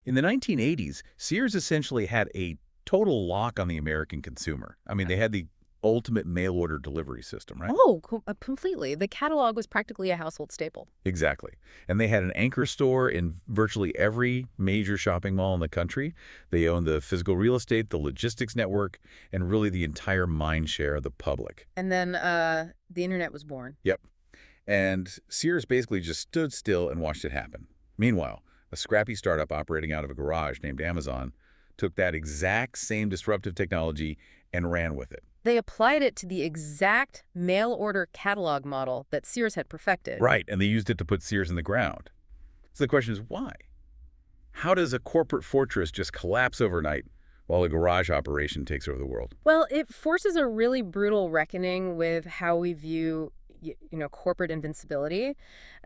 In the 1980s, Sears essentially had a total lock on the American consumer. I mean, they had the ultimate mail-order delivery system, right? Oh, completely. The catalog was practically a household staple. Exactly. And they had an anchor store in virtually every major shopping mall in the country. They owned the physical real estate, the logistics network, and really the entire mind share of the public. And then the internet was born. Yep. And Sears basically just stood still and watched it happen. Meanwhile, a scrappy startup operating out of a garage named Amazon took that exact same disruptive technology and ran with it. They applied it to the exact mail-order catalog model that Sears had perfected. Right, and they used it to put Sears in the ground. So the question is, why? How does a corporate fortress just collapse overnight while a garage operation takes over the world? Well, it forces a really brutal reckoning with how we view corporate invincibility.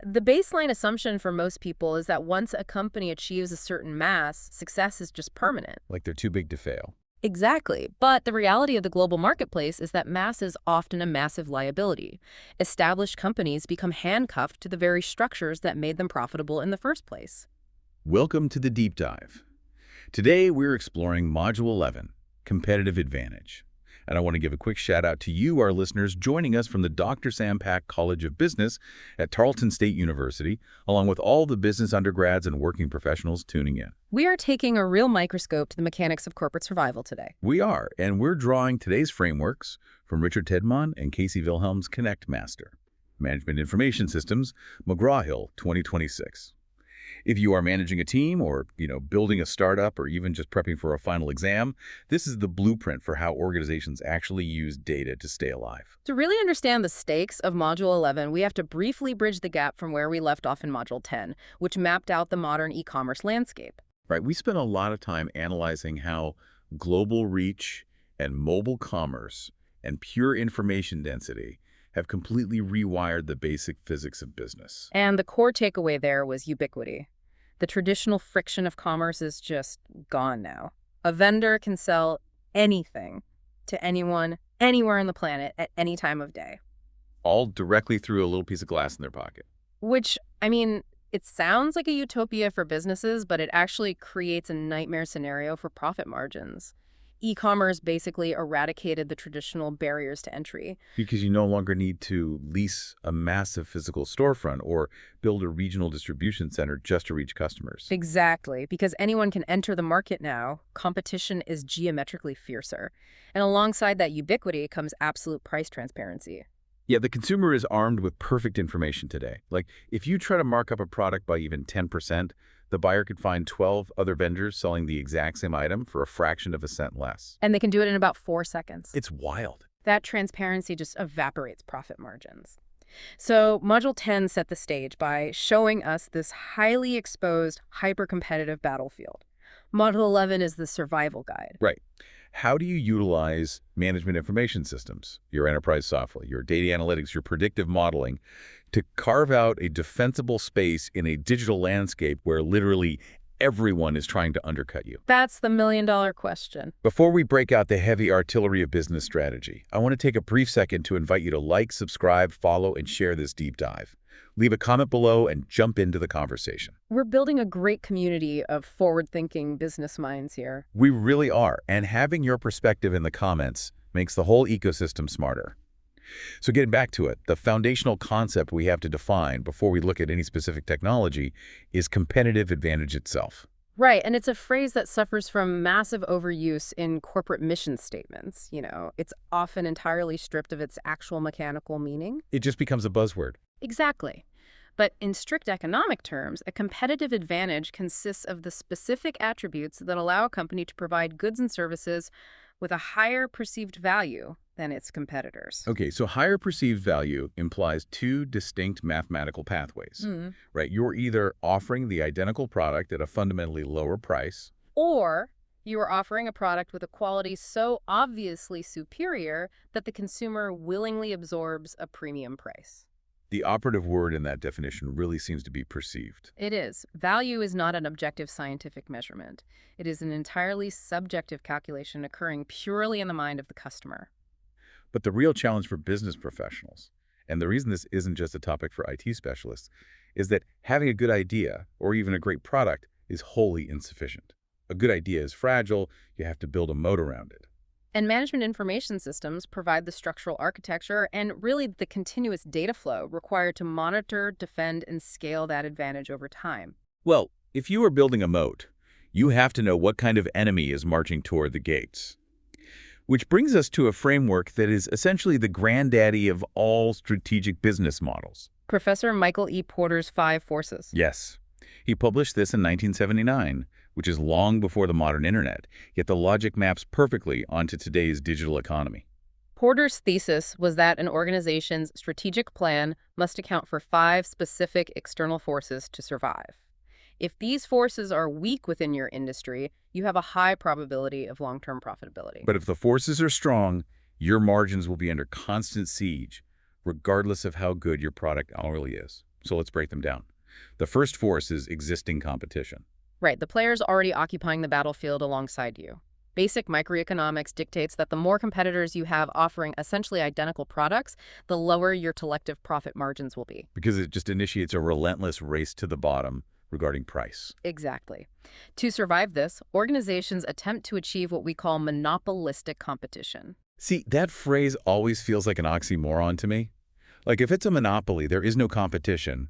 The baseline assumption for most people is that once a company achieves a certain mass, success is just permanent. Like they're too big to fail. Exactly. But the reality of the global marketplace is that mass is often a massive liability. Established companies become handcuffed to the very structures that made them profitable in the first place. Welcome to the Deep Dive. Today, we're exploring Module 11, Competitive Advantage. And I want to give a quick shout out to you, our listeners, joining us from the Dr. Sam Pack College of Business at Tarleton State University, along with all the business undergrads and working professionals tuning in. We are taking a real microscope to the mechanics of corporate survival today. We are, and we're drawing today's frameworks from Richard Tedmon and Casey Wilhelm's Connect Master, Management Information Systems, McGraw-Hill 2026. If you are managing a team or, building a startup or even just prepping for a final exam, this is the blueprint for how organizations actually use data to stay alive. To really understand the stakes of Module 11, we have to briefly bridge the gap from where we left off in Module 10, which mapped out the modern e-commerce landscape. Right. We spent a lot of time analyzing how global reach and mobile commerce and pure information density have completely rewired the basic physics of business. And the core takeaway there was ubiquity. The traditional friction of commerce is just gone now. A vendor can sell anything to anyone, anywhere on the planet, at any time of day. All directly through a little piece of glass in their pocket. Which, it sounds like a utopia for businesses, but it actually creates a nightmare scenario for profit margins. E-commerce basically eradicated the traditional barriers to entry. Because you no longer need to lease a massive physical storefront or build a regional distribution center just to reach customers. Exactly. Because anyone can enter the market now, competition is geometrically fiercer. And alongside that ubiquity comes absolute price transparency. Yeah, the consumer is armed with perfect information today. Like, if you try to mark up a product by even 10%, the buyer could find 12 other vendors selling the exact same item for a fraction of a cent less. And they can do it in about 4 seconds. It's wild. That transparency just evaporates profit margins. So Module 10 set the stage by showing us this highly exposed, hyper-competitive battlefield. Module 11 is the survival guide. Right. How do you utilize management information systems, your enterprise software, your data analytics, your predictive modeling, to carve out a defensible space in a digital landscape where literally everyone is trying to undercut you? That's the million-dollar question. Before we break out the heavy artillery of business strategy, I want to take a brief second to invite you to like, subscribe, follow, and share this deep dive. Leave a comment below and jump into the conversation. We're building a great community of forward-thinking business minds here. We really are, and having your perspective in the comments makes the whole ecosystem smarter. So getting back to it, the foundational concept we have to define before we look at any specific technology is competitive advantage itself. Right, and it's a phrase that suffers from massive overuse in corporate mission statements. It's often entirely stripped of its actual mechanical meaning. It just becomes a buzzword. Exactly. But in strict economic terms, a competitive advantage consists of the specific attributes that allow a company to provide goods and services with a higher perceived value than its competitors. Okay, so higher perceived value implies two distinct mathematical pathways, right? You're either offering the identical product at a fundamentally lower price, or you are offering a product with a quality so obviously superior that the consumer willingly absorbs a premium price. The operative word in that definition really seems to be perceived. It is. Value is not an objective scientific measurement. It is an entirely subjective calculation occurring purely in the mind of the customer. But the real challenge for business professionals, and the reason this isn't just a topic for IT specialists, is that having a good idea or even a great product is wholly insufficient. A good idea is fragile. You have to build a moat around it. And management information systems provide the structural architecture and really the continuous data flow required to monitor, defend, and scale that advantage over time. Well, if you are building a moat, you have to know what kind of enemy is marching toward the gates. Which brings us to a framework that is essentially the granddaddy of all strategic business models. Professor Michael E. Porter's 5 Forces. Yes. He published this in 1979, which is long before the modern internet, yet the logic maps perfectly onto today's digital economy. Porter's thesis was that an organization's strategic plan must account for 5 specific external forces to survive. If these forces are weak within your industry, you have a high probability of long-term profitability. But if the forces are strong, your margins will be under constant siege, regardless of how good your product already is. So let's break them down. The first force is existing competition. Right, the players already occupying the battlefield alongside you. Basic microeconomics dictates that the more competitors you have offering essentially identical products, the lower your collective profit margins will be. Because it just initiates a relentless race to the bottom regarding price. Exactly. To survive this, organizations attempt to achieve what we call monopolistic competition. See, that phrase always feels like an oxymoron to me. Like if it's a monopoly, there is no competition.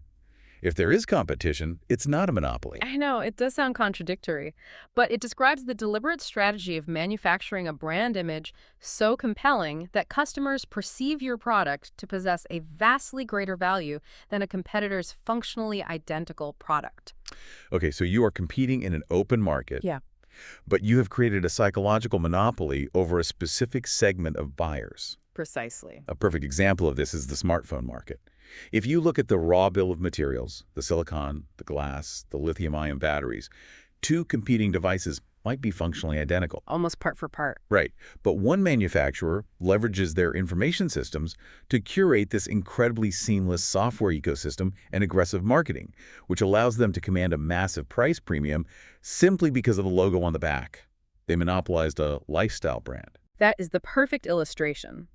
If there is competition, it's not a monopoly. I know, it does sound contradictory, but it describes the deliberate strategy of manufacturing a brand image so compelling that customers perceive your product to possess a vastly greater value than a competitor's functionally identical product. Okay, so you are competing in an open market. Yeah. But you have created a psychological monopoly over a specific segment of buyers. Precisely. A perfect example of this is the smartphone market. If you look at the raw bill of materials, the silicon, the glass, the lithium-ion batteries, 2 competing devices might be functionally identical. Almost part for part. Right. But one manufacturer leverages their information systems to curate this incredibly seamless software ecosystem and aggressive marketing, which allows them to command a massive price premium simply because of the logo on the back. They monopolized a lifestyle brand. That is the perfect illustration.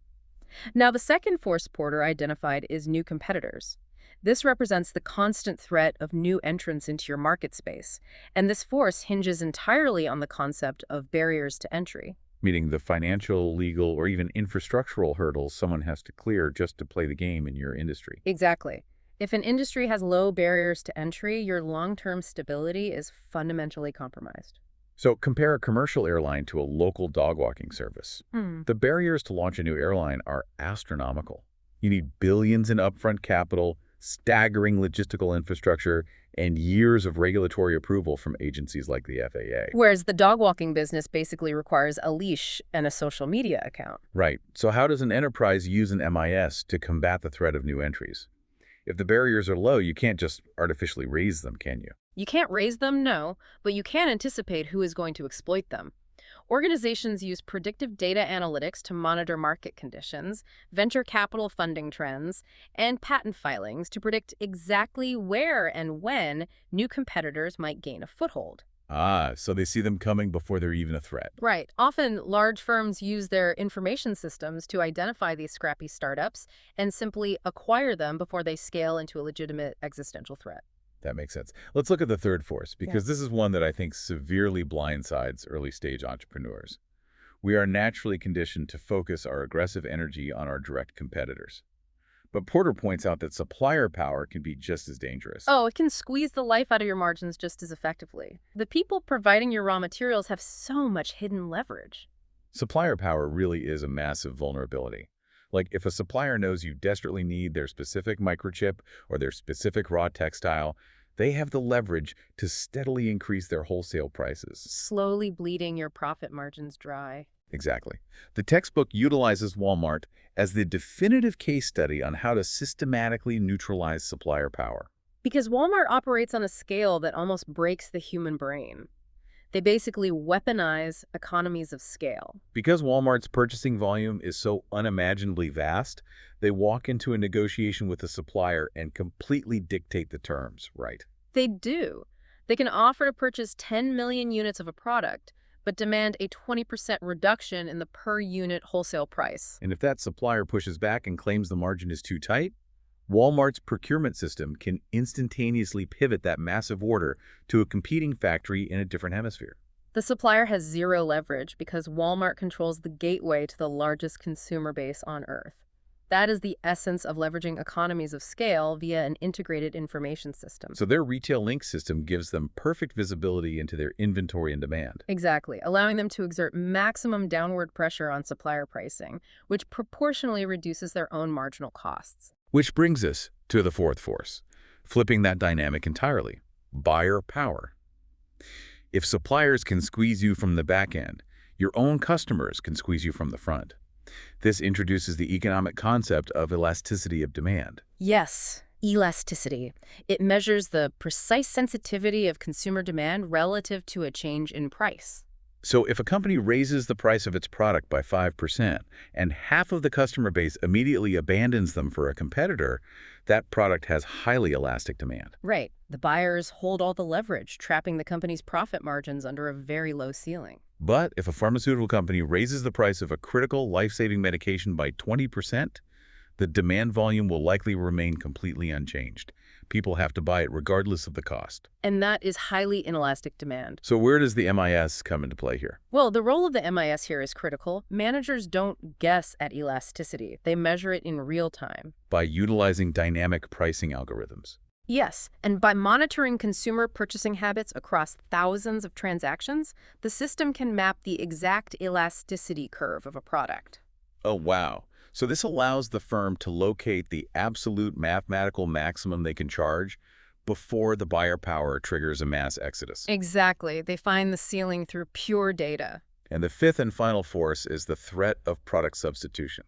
Now, the second force Porter identified is new competitors. This represents the constant threat of new entrants into your market space, and this force hinges entirely on the concept of barriers to entry. Meaning the financial, legal, or even infrastructural hurdles someone has to clear just to play the game in your industry. Exactly. If an industry has low barriers to entry, your long-term stability is fundamentally compromised. So compare a commercial airline to a local dog walking service. The barriers to launch a new airline are astronomical. You need billions in upfront capital, staggering logistical infrastructure, and years of regulatory approval from agencies like the FAA. Whereas the dog walking business basically requires a leash and a social media account. Right. So how does an enterprise use an MIS to combat the threat of new entries? If the barriers are low, you can't just artificially raise them, can you? You can't raise them, no, but you can anticipate who is going to exploit them. Organizations use predictive data analytics to monitor market conditions, venture capital funding trends, and patent filings to predict exactly where and when new competitors might gain a foothold. Ah, so they see them coming before they're even a threat. Right. Often, large firms use their information systems to identify these scrappy startups and simply acquire them before they scale into a legitimate existential threat. That makes sense. Let's look at the third force, because this is one that I think severely blindsides early-stage entrepreneurs. We are naturally conditioned to focus our aggressive energy on our direct competitors. But Porter points out that supplier power can be just as dangerous. Oh, it can squeeze the life out of your margins just as effectively. The people providing your raw materials have so much hidden leverage. Supplier power really is a massive vulnerability. Like, if a supplier knows you desperately need their specific microchip or their specific raw textile, they have the leverage to steadily increase their wholesale prices. Slowly bleeding your profit margins dry. Exactly. The textbook utilizes Walmart as the definitive case study on how to systematically neutralize supplier power. Because Walmart operates on a scale that almost breaks the human brain. They basically weaponize economies of scale. Because Walmart's purchasing volume is so unimaginably vast, they walk into a negotiation with a supplier and completely dictate the terms, right? They do. They can offer to purchase 10 million units of a product, but demand a 20% reduction in the per unit wholesale price. And if that supplier pushes back and claims the margin is too tight, Walmart's procurement system can instantaneously pivot that massive order to a competing factory in a different hemisphere. The supplier has zero leverage because Walmart controls the gateway to the largest consumer base on Earth. That is the essence of leveraging economies of scale via an integrated information system. So their retail link system gives them perfect visibility into their inventory and demand. Exactly, allowing them to exert maximum downward pressure on supplier pricing, which proportionally reduces their own marginal costs. Which brings us to the fourth force, flipping that dynamic entirely: buyer power. If suppliers can squeeze you from the back end, your own customers can squeeze you from the front. This introduces the economic concept of elasticity of demand. Yes, elasticity. It measures the precise sensitivity of consumer demand relative to a change in price. So if a company raises the price of its product by 5% and half of the customer base immediately abandons them for a competitor, that product has highly elastic demand. Right. The buyers hold all the leverage, trapping the company's profit margins under a very low ceiling. But if a pharmaceutical company raises the price of a critical life-saving medication by 20%, the demand volume will likely remain completely unchanged. People have to buy it regardless of the cost. And that is highly inelastic demand. So where does the MIS come into play here? Well, the role of the MIS here is critical. Managers don't guess at elasticity. They measure it in real time. By utilizing dynamic pricing algorithms. Yes, and by monitoring consumer purchasing habits across thousands of transactions, the system can map the exact elasticity curve of a product. Oh, wow. So this allows the firm to locate the absolute mathematical maximum they can charge before the buyer power triggers a mass exodus. Exactly. They find the ceiling through pure data. And the fifth and final force is the threat of product substitution.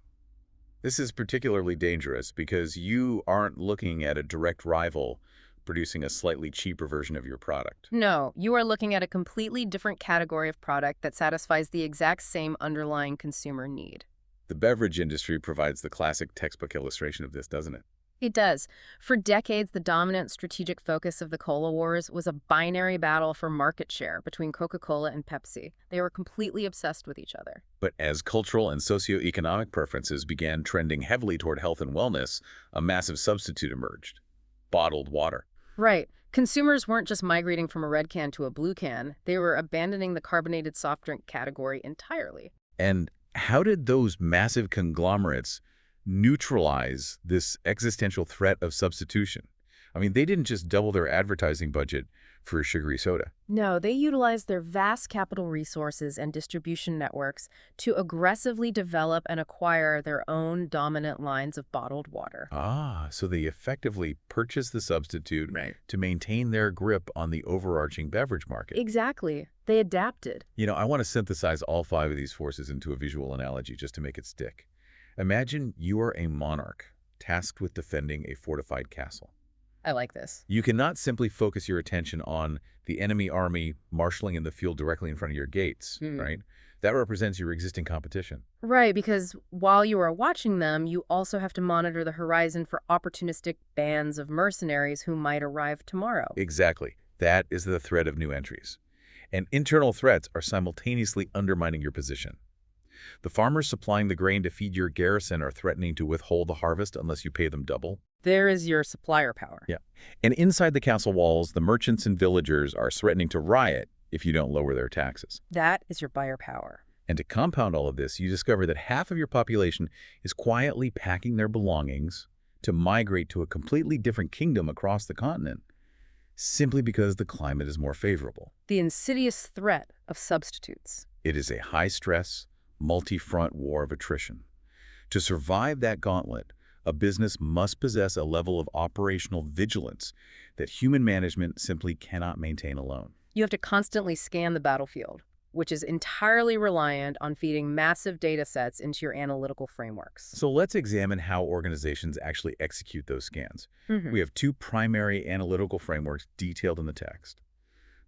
This is particularly dangerous because you aren't looking at a direct rival producing a slightly cheaper version of your product. No, you are looking at a completely different category of product that satisfies the exact same underlying consumer need. The beverage industry provides the classic textbook illustration of this, doesn't it? It does. For decades, the dominant strategic focus of the Cola Wars was a binary battle for market share between Coca-Cola and Pepsi. They were completely obsessed with each other. But as cultural and socioeconomic preferences began trending heavily toward health and wellness, a massive substitute emerged: bottled water. Right. Consumers weren't just migrating from a red can to a blue can. They were abandoning the carbonated soft drink category entirely. And how did those massive conglomerates neutralize this existential threat of substitution? I mean, they didn't just double their advertising budget for a sugary soda. No, they utilized their vast capital resources and distribution networks to aggressively develop and acquire their own dominant lines of bottled water. Ah, so they effectively purchased the substitute to maintain their grip on the overarching beverage market. Exactly. They adapted. You know, I want to synthesize all five of these forces into a visual analogy just to make it stick. Imagine you are a monarch tasked with defending a fortified castle. I like this. You cannot simply focus your attention on the enemy army marshaling in the field directly in front of your gates, right? That represents your existing competition. Right, because while you are watching them, you also have to monitor the horizon for opportunistic bands of mercenaries who might arrive tomorrow. Exactly. That is the threat of new entries. And internal threats are simultaneously undermining your position. The farmers supplying the grain to feed your garrison are threatening to withhold the harvest unless you pay them double. There is your supplier power. Yeah. And inside the castle walls, the merchants and villagers are threatening to riot if you don't lower their taxes. That is your buyer power. And to compound all of this, you discover that half of your population is quietly packing their belongings to migrate to a completely different kingdom across the continent, simply because the climate is more favorable. The insidious threat of substitutes. It is a high-stress, multi-front war of attrition. To survive that gauntlet, a business must possess a level of operational vigilance that human management simply cannot maintain alone. You have to constantly scan the battlefield, which is entirely reliant on feeding massive data sets into your analytical frameworks. So let's examine how organizations actually execute those scans. We have two primary analytical frameworks detailed in the text: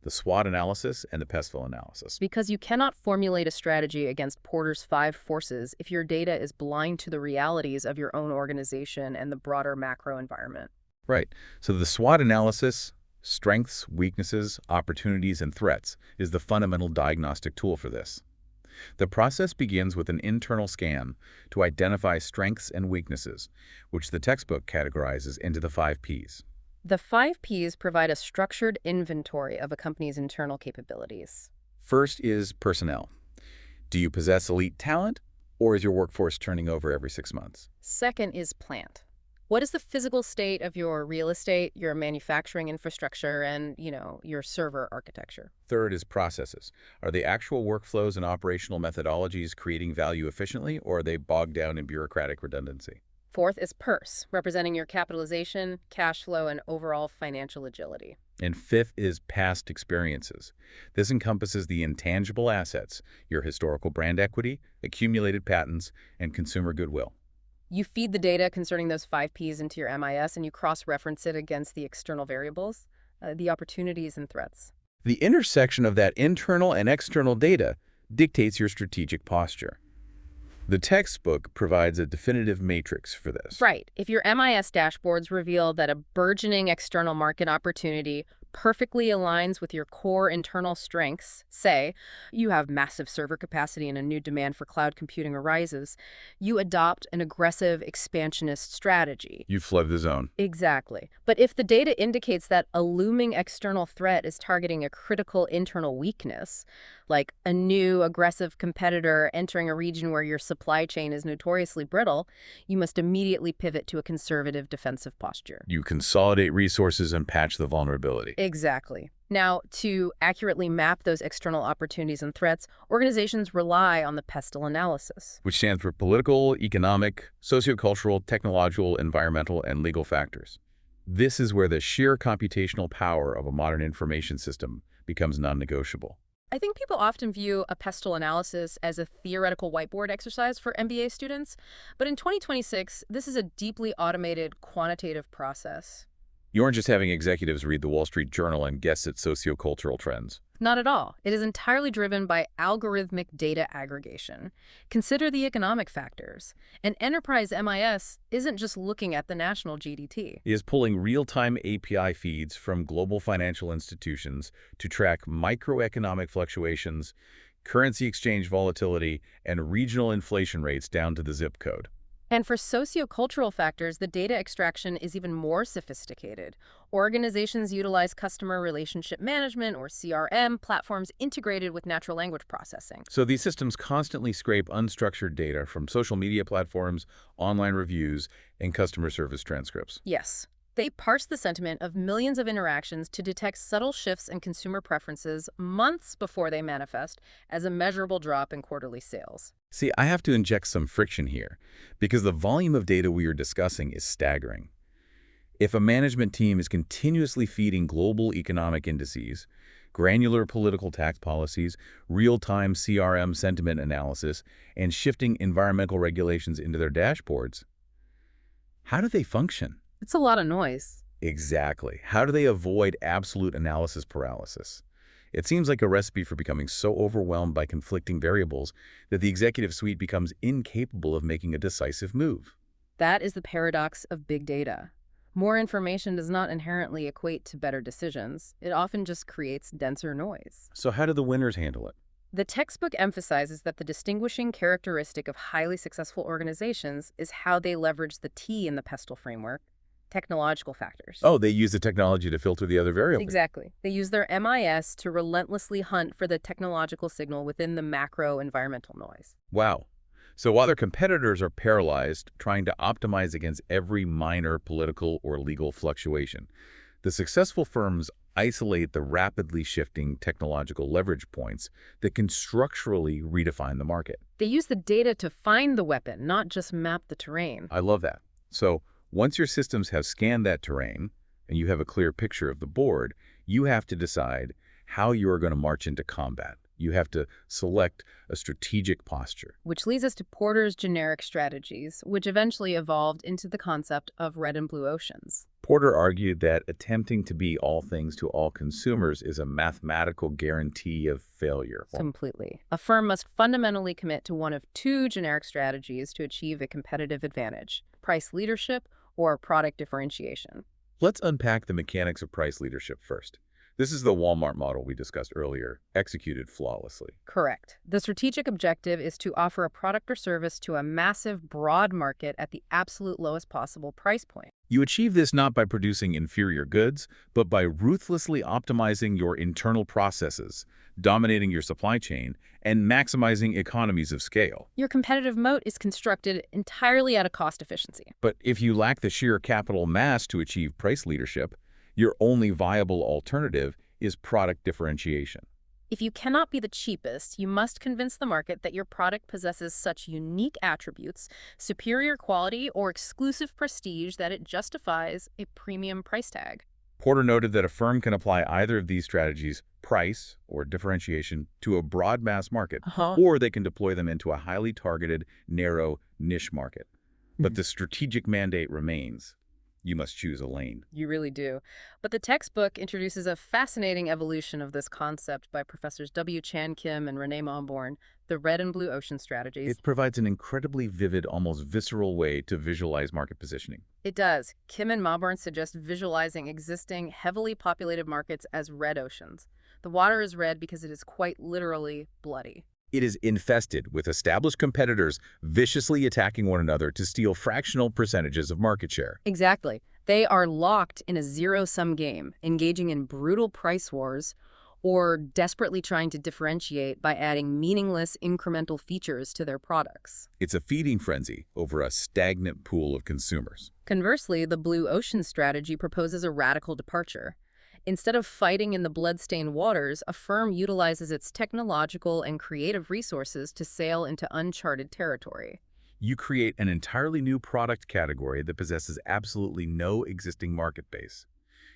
the SWOT analysis and the PESTL analysis. Because you cannot formulate a strategy against Porter's 5 forces if your data is blind to the realities of your own organization and the broader macro environment. Right. So the SWOT analysis, strengths, weaknesses, opportunities, and threats, is the fundamental diagnostic tool for this. The process begins with an internal scan to identify strengths and weaknesses, which the textbook categorizes into the 5 Ps. The 5 Ps provide a structured inventory of a company's internal capabilities. First is personnel. Do you possess elite talent, or is your workforce turning over every 6 months? Second is plant. What is the physical state of your real estate, your manufacturing infrastructure, and, your server architecture? Third is processes. Are the actual workflows and operational methodologies creating value efficiently, or are they bogged down in bureaucratic redundancy? Fourth is purse, representing your capitalization, cash flow, and overall financial agility. And fifth is past experiences. This encompasses the intangible assets, your historical brand equity, accumulated patents, and consumer goodwill. You feed the data concerning those 5 Ps into your MIS, and you cross-reference it against the external variables, the opportunities and threats. The intersection of that internal and external data dictates your strategic posture. The textbook provides a definitive matrix for this. Right. If your MIS dashboards reveal that a burgeoning external market opportunity perfectly aligns with your core internal strengths, say you have massive server capacity and a new demand for cloud computing arises, you adopt an aggressive expansionist strategy. You flood the zone. Exactly. But if the data indicates that a looming external threat is targeting a critical internal weakness, like a new aggressive competitor entering a region where your supply chain is notoriously brittle, you must immediately pivot to a conservative defensive posture. You consolidate resources and patch the vulnerability. Exactly. Now, to accurately map those external opportunities and threats, organizations rely on the PESTL analysis, which stands for political, economic, sociocultural, technological, environmental, and legal factors. This is where the sheer computational power of a modern information system becomes non-negotiable. I think people often view a PESTL analysis as a theoretical whiteboard exercise for MBA students, but in 2026, this is a deeply automated quantitative process. You aren't just having executives read the Wall Street Journal and guess at sociocultural trends. Not at all. It is entirely driven by algorithmic data aggregation. Consider the economic factors. An enterprise MIS isn't just looking at the national GDP. It is pulling real-time API feeds from global financial institutions to track microeconomic fluctuations, currency exchange volatility, and regional inflation rates down to the zip code. And for sociocultural factors, the data extraction is even more sophisticated. Organizations utilize customer relationship management, or CRM, platforms integrated with natural language processing. So these systems constantly scrape unstructured data from social media platforms, online reviews, and customer service transcripts. Yes. They parse the sentiment of millions of interactions to detect subtle shifts in consumer preferences months before they manifest as a measurable drop in quarterly sales. See, I have to inject some friction here because the volume of data we are discussing is staggering. If a management team is continuously feeding global economic indices, granular political tax policies, real-time CRM sentiment analysis, and shifting environmental regulations into their dashboards, how do they function? It's a lot of noise. Exactly. How do they avoid absolute analysis paralysis? It seems like a recipe for becoming so overwhelmed by conflicting variables that the executive suite becomes incapable of making a decisive move. That is the paradox of big data. More information does not inherently equate to better decisions. It often just creates denser noise. So how do the winners handle it? The textbook emphasizes that the distinguishing characteristic of highly successful organizations is how they leverage the T in the PESTL framework, technological factors. Oh, they use the technology to filter the other variables. Exactly. They use their MIS to relentlessly hunt for the technological signal within the macro environmental noise. Wow. So while their competitors are paralyzed, trying to optimize against every minor political or legal fluctuation, the successful firms isolate the rapidly shifting technological leverage points that can structurally redefine the market. They use the data to find the weapon, not just map the terrain. I love that. So once your systems have scanned that terrain and you have a clear picture of the board, you have to decide how you are going to march into combat. You have to select a strategic posture. Which leads us to Porter's generic strategies, which eventually evolved into the concept of red and blue oceans. Porter argued that attempting to be all things to all consumers is a mathematical guarantee of failure. Completely. A firm must fundamentally commit to one of two generic strategies to achieve a competitive advantage: price leadership or product differentiation. Let's unpack the mechanics of price leadership first. This is the Walmart model we discussed earlier, executed flawlessly. Correct. The strategic objective is to offer a product or service to a massive, broad market at the absolute lowest possible price point. You achieve this not by producing inferior goods, but by ruthlessly optimizing your internal processes, dominating your supply chain, and maximizing economies of scale. Your competitive moat is constructed entirely out of cost efficiency. But if you lack the sheer capital mass to achieve price leadership, your only viable alternative is product differentiation. If you cannot be the cheapest, you must convince the market that your product possesses such unique attributes, superior quality, or exclusive prestige that it justifies a premium price tag. Porter noted that a firm can apply either of these strategies, price or differentiation, to a broad mass market, or they can deploy them into a highly targeted, narrow niche market. But the strategic mandate remains. You must choose a lane. You really do. But the textbook introduces a fascinating evolution of this concept by Professors W. Chan Kim and Renee Momborn, the red and blue ocean strategies. It provides an incredibly vivid, almost visceral way to visualize market positioning. It does. Kim and Momborn suggest visualizing existing, heavily populated markets as red oceans. The water is red because it is quite literally bloody. It is infested with established competitors viciously attacking one another to steal fractional percentages of market share. Exactly. They are locked in a zero-sum game, engaging in brutal price wars or desperately trying to differentiate by adding meaningless incremental features to their products. It's a feeding frenzy over a stagnant pool of consumers. Conversely, the blue ocean strategy proposes a radical departure. Instead of fighting in the blood-stained waters, a firm utilizes its technological and creative resources to sail into uncharted territory. You create an entirely new product category that possesses absolutely no existing market base.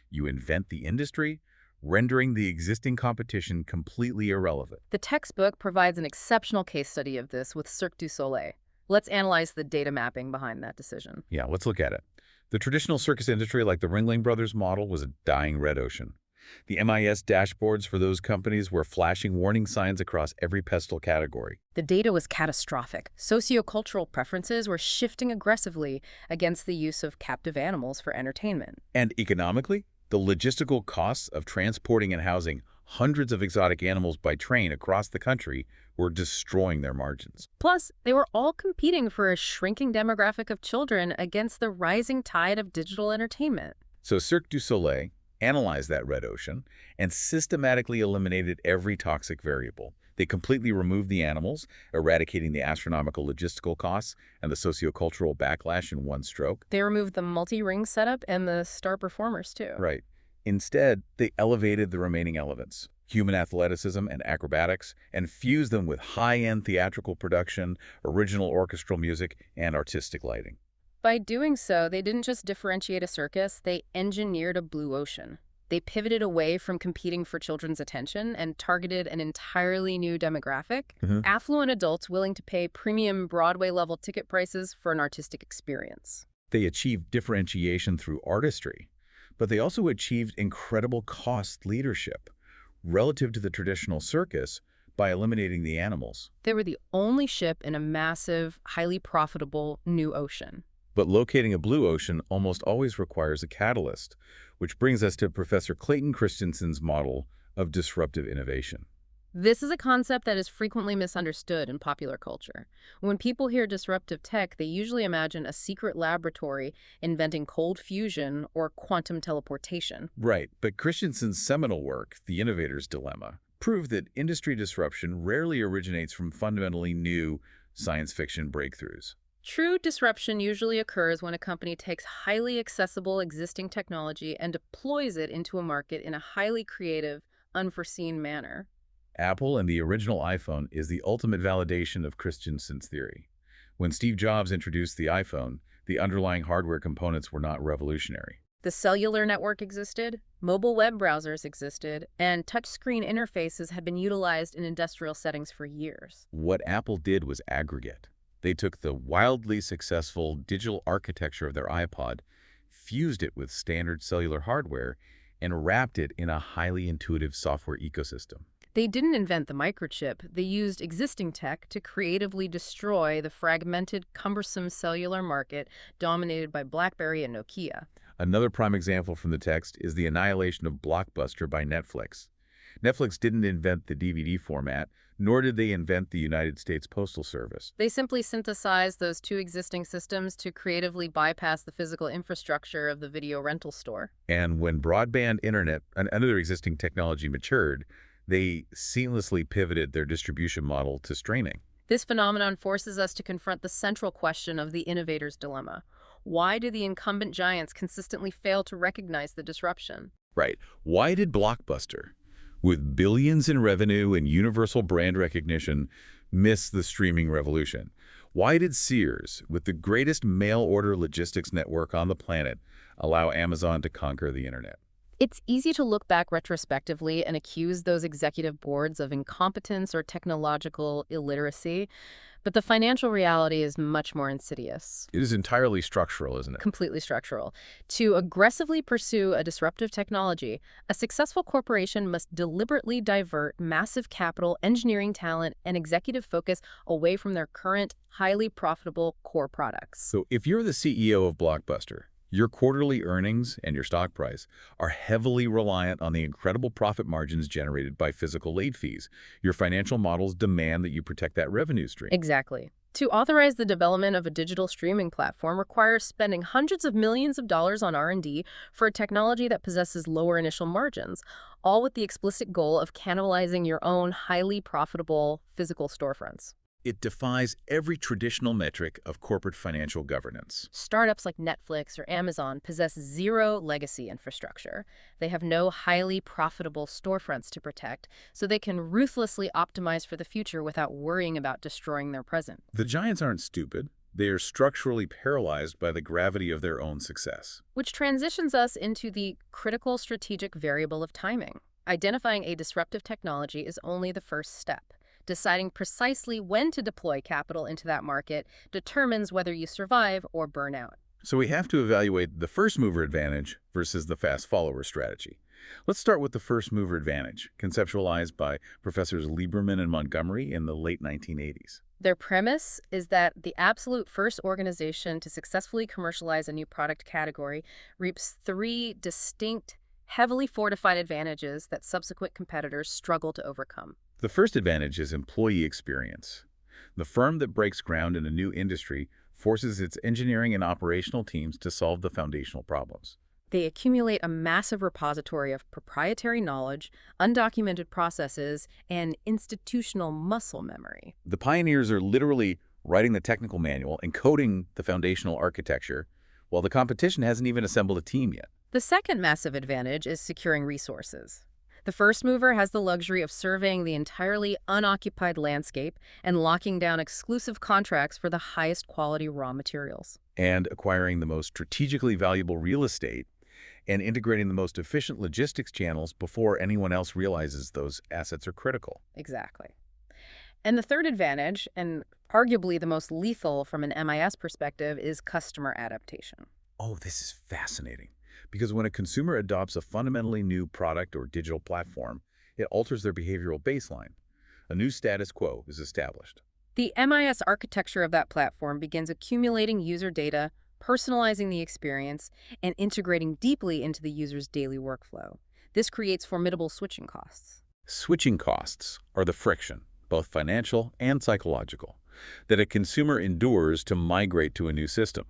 You invent the industry, rendering the existing competition completely irrelevant. The textbook provides an exceptional case study of this with Cirque du Soleil. Let's analyze the data mapping behind that decision. Yeah, let's look at it. The traditional circus industry, like the Ringling Brothers model, was a dying red ocean. The MIS dashboards for those companies were flashing warning signs across every PESTL category. The data was catastrophic. Sociocultural preferences were shifting aggressively against the use of captive animals for entertainment. And economically, the logistical costs of transporting and housing hundreds of exotic animals by train across the country were destroying their margins. Plus, they were all competing for a shrinking demographic of children against the rising tide of digital entertainment. So Cirque du Soleil analyzed that red ocean and systematically eliminated every toxic variable. They completely removed the animals, eradicating the astronomical logistical costs and the sociocultural backlash in one stroke. They removed the multi-ring setup and the star performers, too. Right. Instead, they elevated the remaining elements, human athleticism and acrobatics, and fused them with high-end theatrical production, original orchestral music, and artistic lighting. By doing so, they didn't just differentiate a circus, they engineered a blue ocean. They pivoted away from competing for children's attention and targeted an entirely new demographic, affluent adults willing to pay premium Broadway-level ticket prices for an artistic experience. They achieved differentiation through artistry, but they also achieved incredible cost leadership relative to the traditional circus by eliminating the animals. They were the only ship in a massive, highly profitable new ocean. But locating a blue ocean almost always requires a catalyst, which brings us to Professor Clayton Christensen's model of disruptive innovation. This is a concept that is frequently misunderstood in popular culture. When people hear disruptive tech, they usually imagine a secret laboratory inventing cold fusion or quantum teleportation. Right, but Christensen's seminal work, The Innovator's Dilemma, proved that industry disruption rarely originates from fundamentally new science fiction breakthroughs. True disruption usually occurs when a company takes highly accessible existing technology and deploys it into a market in a highly creative, unforeseen manner. Apple and the original iPhone is the ultimate validation of Christensen's theory. When Steve Jobs introduced the iPhone, the underlying hardware components were not revolutionary. The cellular network existed, mobile web browsers existed, and touchscreen interfaces had been utilized in industrial settings for years. What Apple did was aggregate. They took the wildly successful digital architecture of their iPod, fused it with standard cellular hardware, and wrapped it in a highly intuitive software ecosystem. They didn't invent the microchip. They used existing tech to creatively destroy the fragmented, cumbersome cellular market dominated by BlackBerry and Nokia. Another prime example from the text is the annihilation of Blockbuster by Netflix. Netflix didn't invent the DVD format, nor did they invent the United States Postal Service. They simply synthesized those two existing systems to creatively bypass the physical infrastructure of the video rental store. And when broadband internet and other existing technology matured, they seamlessly pivoted their distribution model to streaming. This phenomenon forces us to confront the central question of the innovator's dilemma. Why do the incumbent giants consistently fail to recognize the disruption? Right. Why did Blockbuster, with billions in revenue and universal brand recognition, miss the streaming revolution? Why did Sears, with the greatest mail-order logistics network on the planet, allow Amazon to conquer the internet? It's easy to look back retrospectively and accuse those executive boards of incompetence or technological illiteracy, but the financial reality is much more insidious. It is entirely structural, isn't it? Completely structural. To aggressively pursue a disruptive technology, a successful corporation must deliberately divert massive capital, engineering talent, and executive focus away from their current, highly profitable core products. So if you're the CEO of Blockbuster, your quarterly earnings and your stock price are heavily reliant on the incredible profit margins generated by physical late fees. Your financial models demand that you protect that revenue stream. Exactly. To authorize the development of a digital streaming platform requires spending hundreds of millions of dollars on R&D for a technology that possesses lower initial margins, all with the explicit goal of cannibalizing your own highly profitable physical storefronts. It defies every traditional metric of corporate financial governance. Startups like Netflix or Amazon possess zero legacy infrastructure. They have no highly profitable storefronts to protect, so they can ruthlessly optimize for the future without worrying about destroying their present. The giants aren't stupid. They are structurally paralyzed by the gravity of their own success. Which transitions us into the critical strategic variable of timing. Identifying a disruptive technology is only the first step. Deciding precisely when to deploy capital into that market determines whether you survive or burn out. So we have to evaluate the first mover advantage versus the fast follower strategy. Let's start with the first mover advantage, conceptualized by Professors Lieberman and Montgomery in the late 1980s. Their premise is that the absolute first organization to successfully commercialize a new product category reaps three distinct, heavily fortified advantages that subsequent competitors struggle to overcome. The first advantage is employee experience. The firm that breaks ground in a new industry forces its engineering and operational teams to solve the foundational problems. They accumulate a massive repository of proprietary knowledge, undocumented processes, and institutional muscle memory. The pioneers are literally writing the technical manual and coding the foundational architecture, while the competition hasn't even assembled a team yet. The second massive advantage is securing resources. The first mover has the luxury of surveying the entirely unoccupied landscape and locking down exclusive contracts for the highest quality raw materials. And acquiring the most strategically valuable real estate and integrating the most efficient logistics channels before anyone else realizes those assets are critical. Exactly. And the third advantage, and arguably the most lethal from an MIS perspective, is customer adaptation. Oh, this is fascinating. Because when a consumer adopts a fundamentally new product or digital platform, it alters their behavioral baseline. A new status quo is established. The MIS architecture of that platform begins accumulating user data, personalizing the experience, and integrating deeply into the user's daily workflow. This creates formidable switching costs. Switching costs are the friction, both financial and psychological, that a consumer endures to migrate to a new system.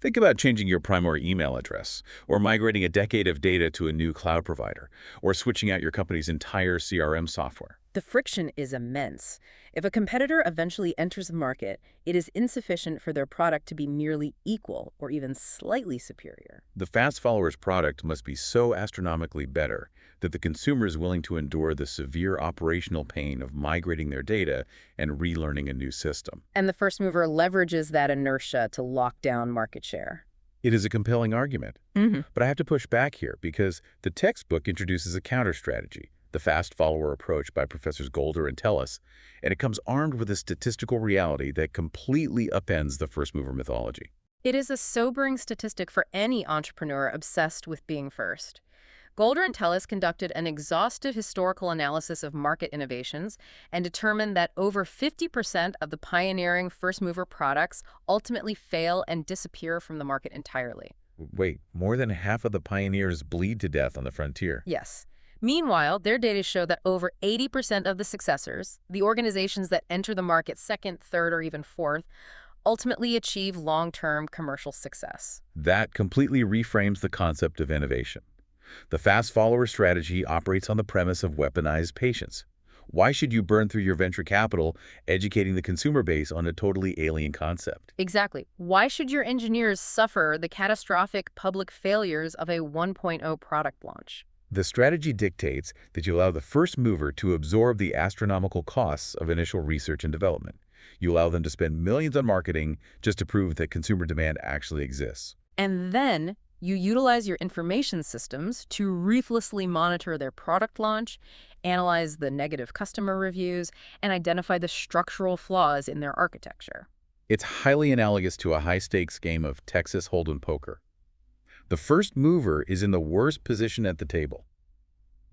Think about changing your primary email address, or migrating a decade of data to a new cloud provider, or switching out your company's entire CRM software. The friction is immense. If a competitor eventually enters the market, it is insufficient for their product to be merely equal or even slightly superior. The fast follower's product must be so astronomically better that the consumer is willing to endure the severe operational pain of migrating their data and relearning a new system. And the first mover leverages that inertia to lock down market share. It is a compelling argument, but I have to push back here because the textbook introduces a counter strategy, the fast follower approach by Professors Golder and Telles, and it comes armed with a statistical reality that completely upends the first mover mythology. It is a sobering statistic for any entrepreneur obsessed with being first. Golder and Telles conducted an exhaustive historical analysis of market innovations and determined that over 50% of the pioneering first-mover products ultimately fail and disappear from the market entirely. Wait, more than half of the pioneers bleed to death on the frontier. Yes. Meanwhile, their data show that over 80% of the successors, the organizations that enter the market second, third, or even fourth, ultimately achieve long-term commercial success. That completely reframes the concept of innovation. The fast follower strategy operates on the premise of weaponized patience. Why should you burn through your venture capital educating the consumer base on a totally alien concept? Exactly. Why should your engineers suffer the catastrophic public failures of a 1.0 product launch? The strategy dictates that you allow the first mover to absorb the astronomical costs of initial research and development. You allow them to spend millions on marketing just to prove that consumer demand actually exists. And then you utilize your information systems to ruthlessly monitor their product launch, analyze the negative customer reviews, and identify the structural flaws in their architecture. It's highly analogous to a high-stakes game of Texas Hold'em poker. The first mover is in the worst position at the table,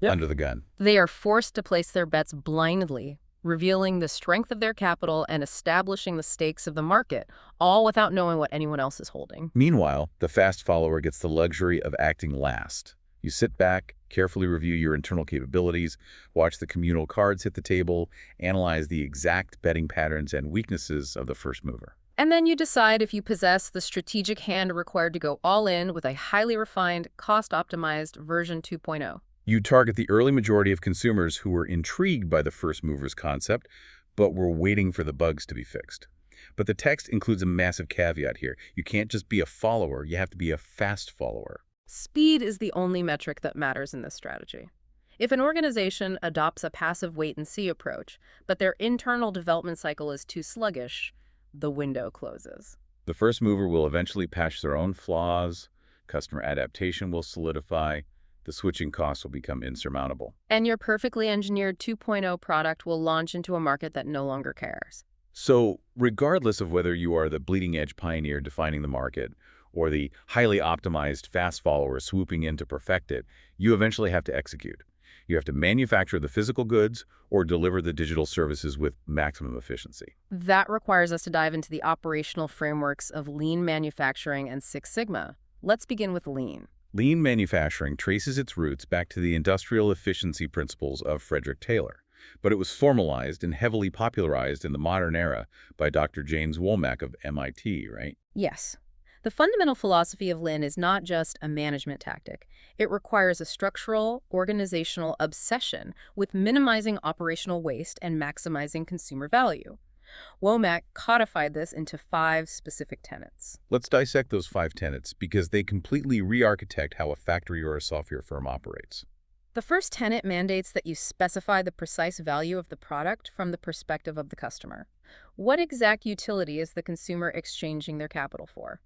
under the gun. They are forced to place their bets blindly, revealing the strength of their capital and establishing the stakes of the market, all without knowing what anyone else is holding. Meanwhile, the fast follower gets the luxury of acting last. You sit back, carefully review your internal capabilities, watch the communal cards hit the table, analyze the exact betting patterns and weaknesses of the first mover. And then you decide if you possess the strategic hand required to go all in with a highly refined, cost-optimized version 2.0. You target the early majority of consumers who were intrigued by the first mover's concept, but were waiting for the bugs to be fixed. But the text includes a massive caveat here. You can't just be a follower, you have to be a fast follower. Speed is the only metric that matters in this strategy. If an organization adopts a passive wait-and-see approach, but their internal development cycle is too sluggish, the window closes. The first mover will eventually patch their own flaws, customer adaptation will solidify, the switching costs will become insurmountable. And your perfectly engineered 2.0 product will launch into a market that no longer cares. So, regardless of whether you are the bleeding-edge pioneer defining the market or the highly optimized fast follower swooping in to perfect it, you eventually have to execute. You have to manufacture the physical goods or deliver the digital services with maximum efficiency. That requires us to dive into the operational frameworks of lean manufacturing and Six Sigma. Let's begin with lean. Lean manufacturing traces its roots back to the industrial efficiency principles of Frederick Taylor, but it was formalized and heavily popularized in the modern era by Dr. James Womack of MIT, right? Yes. The fundamental philosophy of lean is not just a management tactic. It requires a structural, organizational obsession with minimizing operational waste and maximizing consumer value. Womack codified this into 5 specific tenets. Let's dissect those 5 tenets because they completely re-architect how a factory or a software firm operates. The first tenet mandates that you specify the precise value of the product from the perspective of the customer. What exact utility is the consumer exchanging their capital for?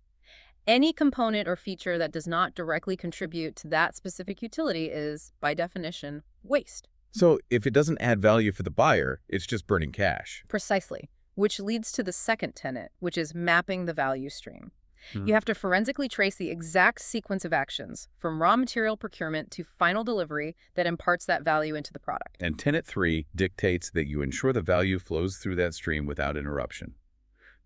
Any component or feature that does not directly contribute to that specific utility is, by definition, waste. So if it doesn't add value for the buyer, it's just burning cash. Precisely, which leads to the second tenet, which is mapping the value stream. You have to forensically trace the exact sequence of actions, from raw material procurement to final delivery, that imparts that value into the product. And tenet 3 dictates that you ensure the value flows through that stream without interruption.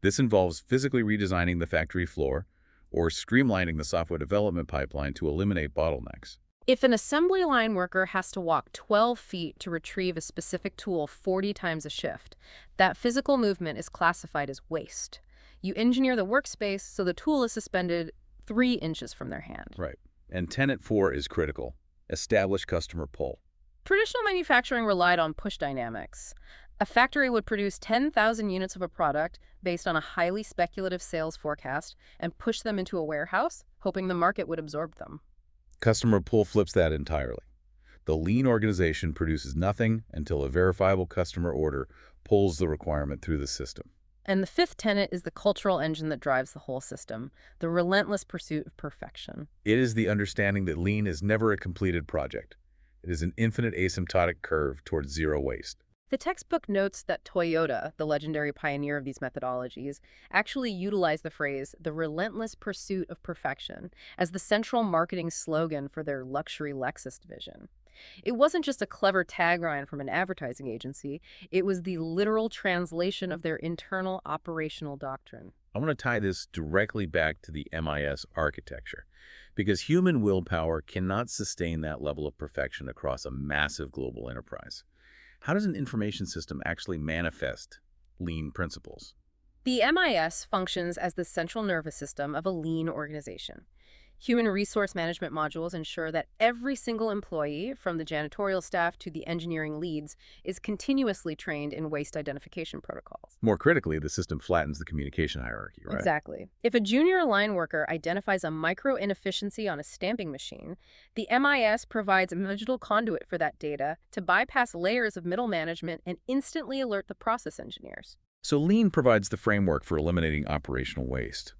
This involves physically redesigning the factory floor or streamlining the software development pipeline to eliminate bottlenecks. If an assembly line worker has to walk 12 feet to retrieve a specific tool 40 times a shift, that physical movement is classified as waste. You engineer the workspace so the tool is suspended 3 inches from their hand. Right. And tenet 4 is critical. Establish customer pull. Traditional manufacturing relied on push dynamics. A factory would produce 10,000 units of a product based on a highly speculative sales forecast and push them into a warehouse, hoping the market would absorb them. Customer pull flips that entirely. The lean organization produces nothing until a verifiable customer order pulls the requirement through the system. And the fifth tenet is the cultural engine that drives the whole system, the relentless pursuit of perfection. It is the understanding that lean is never a completed project. It is an infinite asymptotic curve towards zero waste. The textbook notes that Toyota, the legendary pioneer of these methodologies, actually utilized the phrase, the relentless pursuit of perfection, as the central marketing slogan for their luxury Lexus division. It wasn't just a clever tagline from an advertising agency, it was the literal translation of their internal operational doctrine. I want to tie this directly back to the MIS architecture, because human willpower cannot sustain that level of perfection across a massive global enterprise. How does an information system actually manifest lean principles? The MIS functions as the central nervous system of a lean organization. Human resource management modules ensure that every single employee, from the janitorial staff to the engineering leads, is continuously trained in waste identification protocols. More critically, the system flattens the communication hierarchy, right? Exactly. If a junior line worker identifies a micro inefficiency on a stamping machine, the MIS provides a digital conduit for that data to bypass layers of middle management and instantly alert the process engineers. So Lean provides the framework for eliminating operational waste.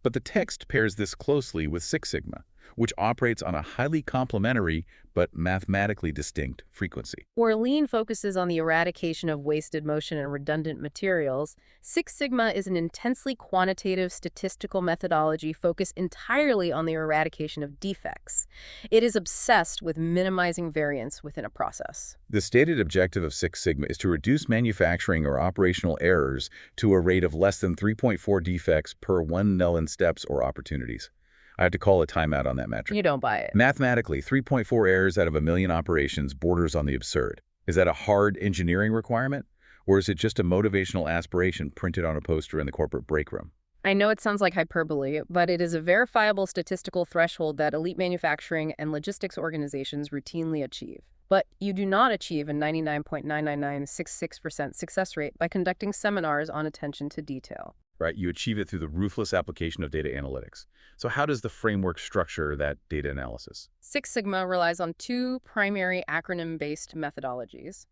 But the text pairs this closely with Six Sigma, which operates on a highly complementary but mathematically distinct frequency. Where Lean focuses on the eradication of wasted motion and redundant materials, Six Sigma is an intensely quantitative statistical methodology focused entirely on the eradication of defects. It is obsessed with minimizing variance within a process. The stated objective of Six Sigma is to reduce manufacturing or operational errors to a rate of less than 3.4 defects per 1 million steps or opportunities. I have to call a timeout on that metric. You don't buy it. Mathematically, 3.4 errors out of a million operations borders on the absurd. Is that a hard engineering requirement? Or is it just a motivational aspiration printed on a poster in the corporate break room? I know it sounds like hyperbole, but it is a verifiable statistical threshold that elite manufacturing and logistics organizations routinely achieve. But you do not achieve a 99.99966% success rate by conducting seminars on attention to detail. Right? You achieve it through the ruthless application of data analytics. So how does the framework structure that data analysis? Six Sigma relies on two primary acronym-based methodologies.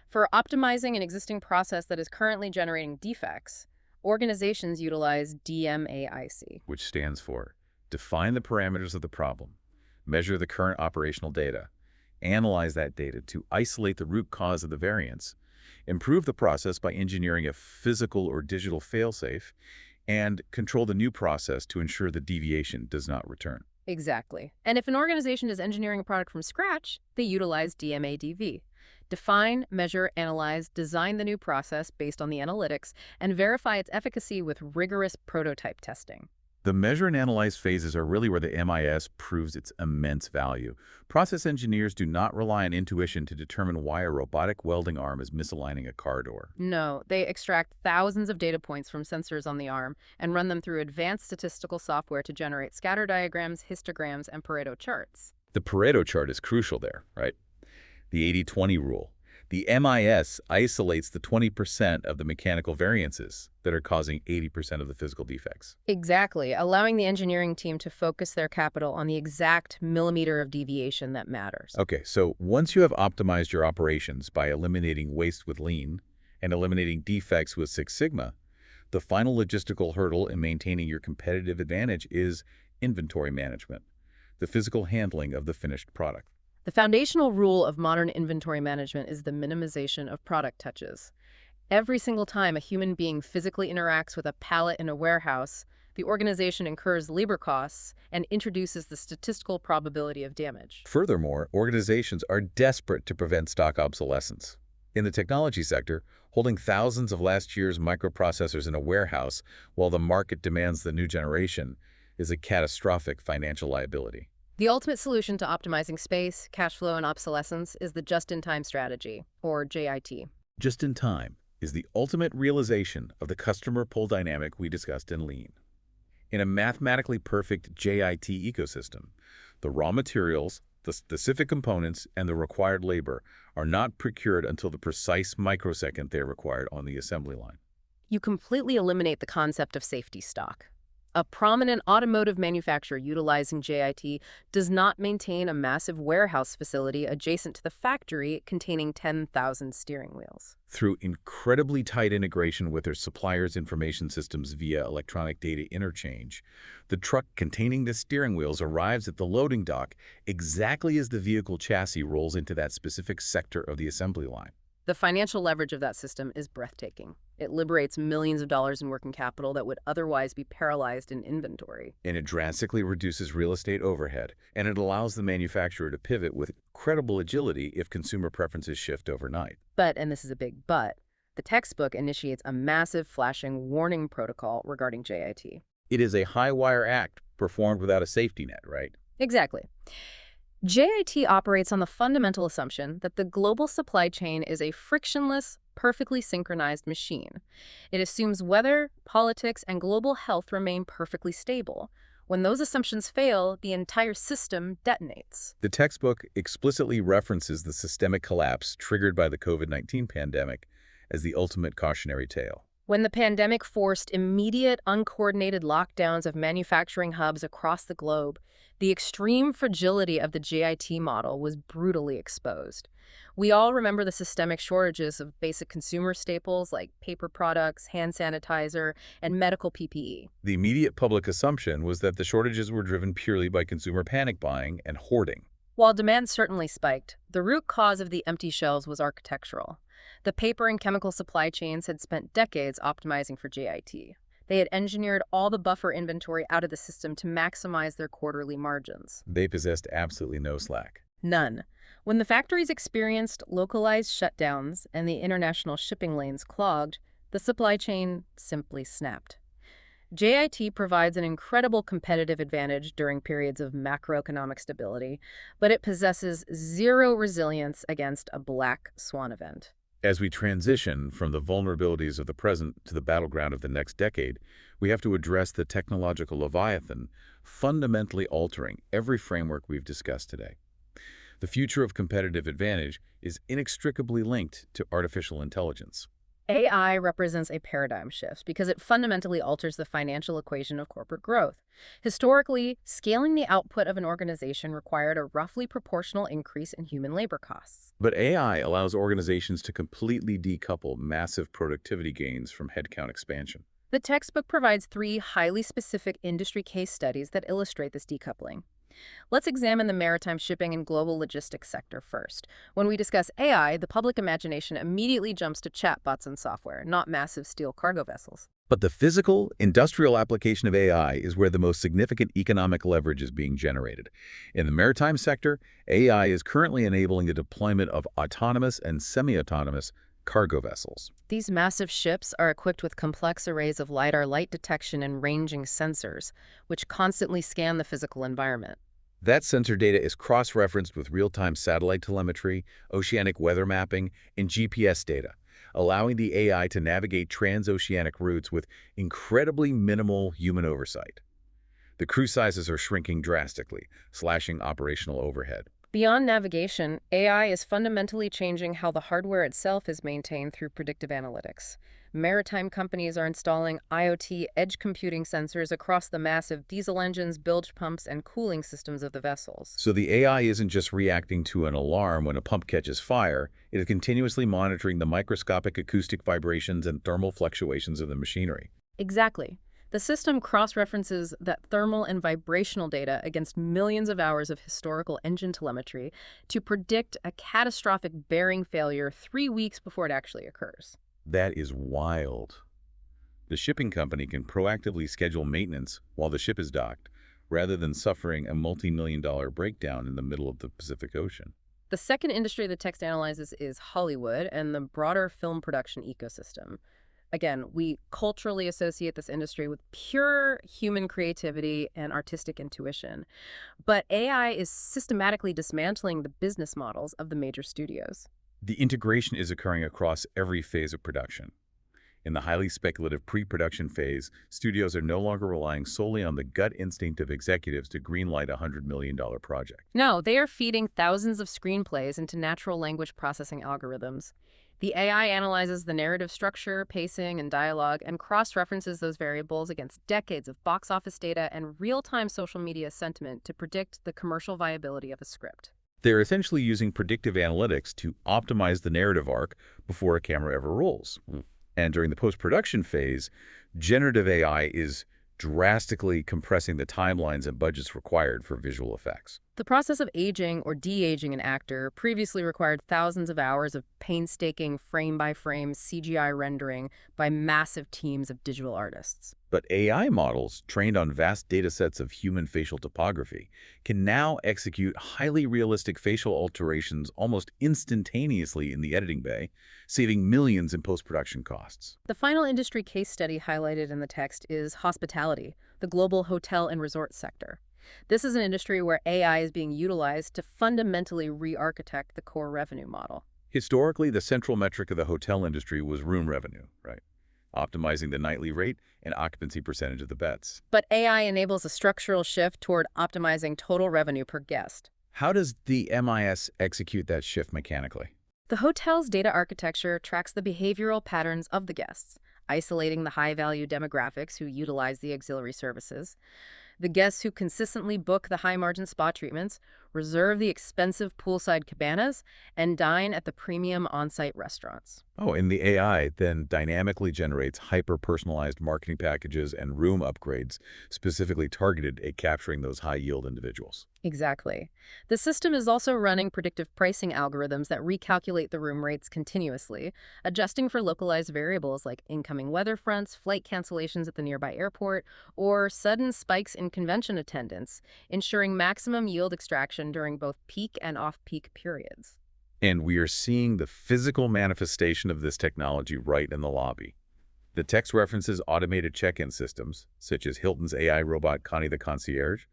For optimizing an existing process that is currently generating defects, organizations utilize DMAIC, Which stands for define the parameters of the problem, measure the current operational data, analyze that data to isolate the root cause of the variance, improve the process by engineering a physical or digital failsafe, and control the new process to ensure the deviation does not return. Exactly. And if an organization is engineering a product from scratch, they utilize DMADV. Define, measure, analyze, design the new process based on the analytics, and verify its efficacy with rigorous prototype testing. The measure and analyze phases are really where the MIS proves its immense value. Process engineers do not rely on intuition to determine why a robotic welding arm is misaligning a car door. No, they extract thousands of data points from sensors on the arm and run them through advanced statistical software to generate scatter diagrams, histograms, and Pareto charts. The Pareto chart is crucial there, right? The 80-20 rule. The MIS isolates the 20% of the mechanical variances that are causing 80% of the physical defects. Exactly, allowing the engineering team to focus their capital on the exact millimeter of deviation that matters. Okay, so once you have optimized your operations by eliminating waste with Lean and eliminating defects with Six Sigma, the final logistical hurdle in maintaining your competitive advantage is inventory management, the physical handling of the finished product. The foundational rule of modern inventory management is the minimization of product touches. Every single time a human being physically interacts with a pallet in a warehouse, the organization incurs labor costs and introduces the statistical probability of damage. Furthermore, organizations are desperate to prevent stock obsolescence. In the technology sector, holding thousands of last year's microprocessors in a warehouse while the market demands the new generation is a catastrophic financial liability. The ultimate solution to optimizing space, cash flow, and obsolescence is the just-in-time strategy, or JIT. Just-in-time is the ultimate realization of the customer pull dynamic we discussed in Lean. In a mathematically perfect JIT ecosystem, the raw materials, the specific components, and the required labor are not procured until the precise microsecond they are required on the assembly line. You completely eliminate the concept of safety stock. A prominent automotive manufacturer utilizing JIT does not maintain a massive warehouse facility adjacent to the factory containing 10,000 steering wheels. Through incredibly tight integration with their suppliers' information systems via electronic data interchange, the truck containing the steering wheels arrives at the loading dock exactly as the vehicle chassis rolls into that specific sector of the assembly line. The financial leverage of that system is breathtaking. It liberates millions of dollars in working capital that would otherwise be paralyzed in inventory. And it drastically reduces real estate overhead, and it allows the manufacturer to pivot with incredible agility if consumer preferences shift overnight. But, and this is a big but, the textbook initiates a massive flashing warning protocol regarding JIT. It is a high-wire act performed without a safety net, right? Exactly. JIT operates on the fundamental assumption that the global supply chain is a frictionless, perfectly synchronized machine. It assumes weather, politics, and global health remain perfectly stable. When those assumptions fail, the entire system detonates. The textbook explicitly references the systemic collapse triggered by the COVID-19 pandemic as the ultimate cautionary tale. When the pandemic forced immediate, uncoordinated lockdowns of manufacturing hubs across the globe, the extreme fragility of the JIT model was brutally exposed. We all remember the systemic shortages of basic consumer staples like paper products, hand sanitizer, and medical PPE. The immediate public assumption was that the shortages were driven purely by consumer panic buying and hoarding. While demand certainly spiked, the root cause of the empty shelves was architectural. The paper and chemical supply chains had spent decades optimizing for JIT. They had engineered all the buffer inventory out of the system to maximize their quarterly margins. They possessed absolutely no slack. None. When the factories experienced localized shutdowns and the international shipping lanes clogged, the supply chain simply snapped. JIT provides an incredible competitive advantage during periods of macroeconomic stability, but it possesses zero resilience against a black swan event. As we transition from the vulnerabilities of the present to the battleground of the next decade, we have to address the technological leviathan fundamentally altering every framework we've discussed today. The future of competitive advantage is inextricably linked to artificial intelligence. AI represents a paradigm shift because it fundamentally alters the financial equation of corporate growth. Historically, scaling the output of an organization required a roughly proportional increase in human labor costs. But AI allows organizations to completely decouple massive productivity gains from headcount expansion. The textbook provides 3 highly specific industry case studies that illustrate this decoupling. Let's examine the maritime shipping and global logistics sector first. When we discuss AI, the public imagination immediately jumps to chatbots and software, not massive steel cargo vessels. But the physical, industrial application of AI is where the most significant economic leverage is being generated. In the maritime sector, AI is currently enabling the deployment of autonomous and semi-autonomous cargo vessels. These massive ships are equipped with complex arrays of LiDAR light detection and ranging sensors, which constantly scan the physical environment. That sensor data is cross-referenced with real-time satellite telemetry, oceanic weather mapping, and GPS data, allowing the AI to navigate transoceanic routes with incredibly minimal human oversight. The crew sizes are shrinking drastically, slashing operational overhead. Beyond navigation, AI is fundamentally changing how the hardware itself is maintained through predictive analytics. Maritime companies are installing IoT edge computing sensors across the massive diesel engines, bilge pumps, and cooling systems of the vessels. So the AI isn't just reacting to an alarm when a pump catches fire, it is continuously monitoring the microscopic acoustic vibrations and thermal fluctuations of the machinery. Exactly. The system cross-references that thermal and vibrational data against millions of hours of historical engine telemetry to predict a catastrophic bearing failure 3 weeks before it actually occurs. That is wild. The shipping company can proactively schedule maintenance while the ship is docked, rather than suffering a multi-million-dollar breakdown in the middle of the Pacific Ocean. The second industry the text analyzes is Hollywood and the broader film production ecosystem. Again, we culturally associate this industry with pure human creativity and artistic intuition. But AI is systematically dismantling the business models of the major studios. The integration is occurring across every phase of production. In the highly speculative pre-production phase, studios are no longer relying solely on the gut instinct of executives to greenlight a $100 million project. No, they are feeding thousands of screenplays into natural language processing algorithms. The AI analyzes the narrative structure, pacing, and dialogue, and cross-references those variables against decades of box office data and real-time social media sentiment to predict the commercial viability of a script. They're essentially using predictive analytics to optimize the narrative arc before a camera ever rolls. And during the post-production phase, generative AI is drastically compressing the timelines and budgets required for visual effects. The process of aging or de-aging an actor previously required thousands of hours of painstaking frame-by-frame CGI rendering by massive teams of digital artists. But AI models, trained on vast datasets of human facial topography, can now execute highly realistic facial alterations almost instantaneously in the editing bay, saving millions in post-production costs. The final industry case study highlighted in the text is hospitality, the global hotel and resort sector. This is an industry where AI is being utilized to fundamentally re-architect the core revenue model. Historically, the central metric of the hotel industry was room revenue, right? Optimizing the nightly rate and occupancy percentage of the beds. But AI enables a structural shift toward optimizing total revenue per guest. How does the MIS execute that shift mechanically? The hotel's data architecture tracks the behavioral patterns of the guests, isolating the high-value demographics who utilize the auxiliary services. The guests who consistently book the high-margin spa treatments, reserve the expensive poolside cabanas, and dine at the premium on-site restaurants. Oh, and the AI then dynamically generates hyper-personalized marketing packages and room upgrades specifically targeted at capturing those high-yield individuals. Exactly. The system is also running predictive pricing algorithms that recalculate the room rates continuously, adjusting for localized variables like incoming weather fronts, flight cancellations at the nearby airport, or sudden spikes in convention attendance, ensuring maximum yield extraction during both peak and off-peak periods. And we are seeing the physical manifestation of this technology right in the lobby. The text references automated check-in systems, such as Hilton's AI robot Connie the Concierge,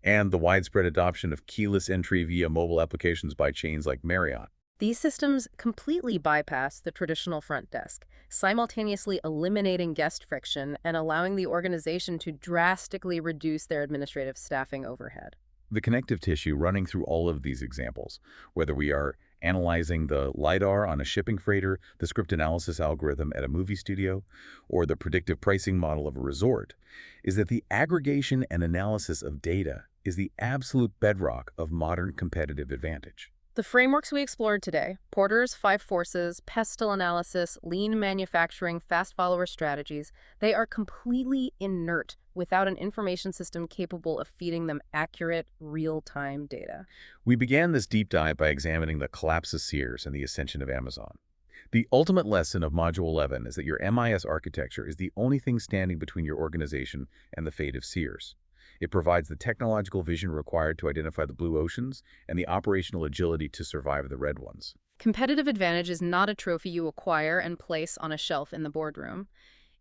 and the widespread adoption of keyless entry via mobile applications by chains like Marriott. These systems completely bypass the traditional front desk, simultaneously eliminating guest friction and allowing the organization to drastically reduce their administrative staffing overhead. The connective tissue running through all of these examples, whether we are analyzing the LiDAR on a shipping freighter, the script analysis algorithm at a movie studio, or the predictive pricing model of a resort, is that the aggregation and analysis of data is the absolute bedrock of modern competitive advantage. The frameworks we explored today, Porter's 5 Forces, PESTL Analysis, Lean Manufacturing, Fast Follower Strategies, they are completely inert without an information system capable of feeding them accurate, real-time data. We began this deep dive by examining the collapse of Sears and the ascension of Amazon. The ultimate lesson of Module 11 is that your MIS architecture is the only thing standing between your organization and the fate of Sears. It provides the technological vision required to identify the blue oceans and the operational agility to survive the red ones. Competitive advantage is not a trophy you acquire and place on a shelf in the boardroom.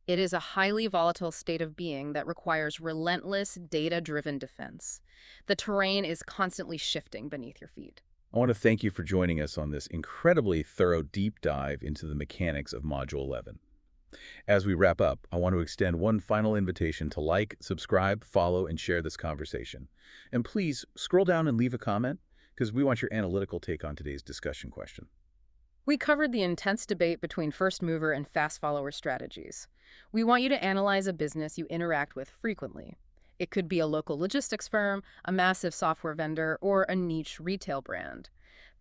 It is a highly volatile state of being that requires relentless, data-driven defense. The terrain is constantly shifting beneath your feet. I want to thank you for joining us on this incredibly thorough deep dive into the mechanics of Module 11. As we wrap up, I want to extend one final invitation to like, subscribe, follow, and share this conversation. And please scroll down and leave a comment, because we want your analytical take on today's discussion question. We covered the intense debate between first mover and fast follower strategies. We want you to analyze a business you interact with frequently. It could be a local logistics firm, a massive software vendor, or a niche retail brand.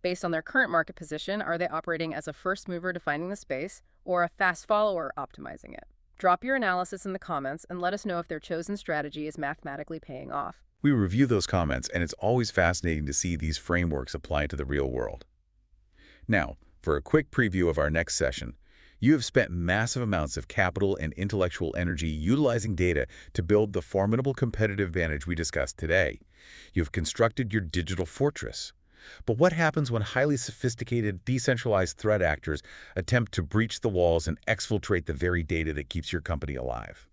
Based on their current market position, are they operating as a first mover defining the space or a fast follower optimizing it? Drop your analysis in the comments and let us know if their chosen strategy is mathematically paying off. We review those comments, and it's always fascinating to see these frameworks applied to the real world. Now, for a quick preview of our next session, you have spent massive amounts of capital and intellectual energy utilizing data to build the formidable competitive advantage we discussed today. You've constructed your digital fortress. But what happens when highly sophisticated, decentralized threat actors attempt to breach the walls and exfiltrate the very data that keeps your company alive?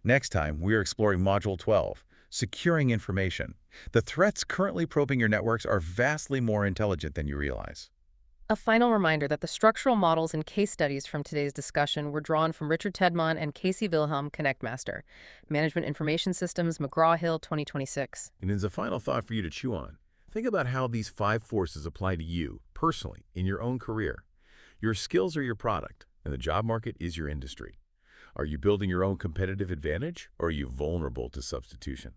Next time, we are exploring Module 12, Securing Information. The threats currently probing your networks are vastly more intelligent than you realize. A final reminder that the structural models and case studies from today's discussion were drawn from Richard Tedmon and Casey Wilhelm, ConnectMaster, Management Information Systems, McGraw-Hill, 2026. And as a final thought for you to chew on, think about how these 5 forces apply to you, personally, in your own career. Your skills are your product, and the job market is your industry. Are you building your own competitive advantage, or are you vulnerable to substitution?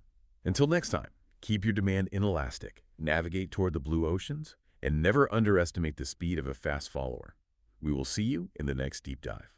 Until next time, keep your demand inelastic, navigate toward the blue oceans, and never underestimate the speed of a fast follower. We will see you in the next deep dive.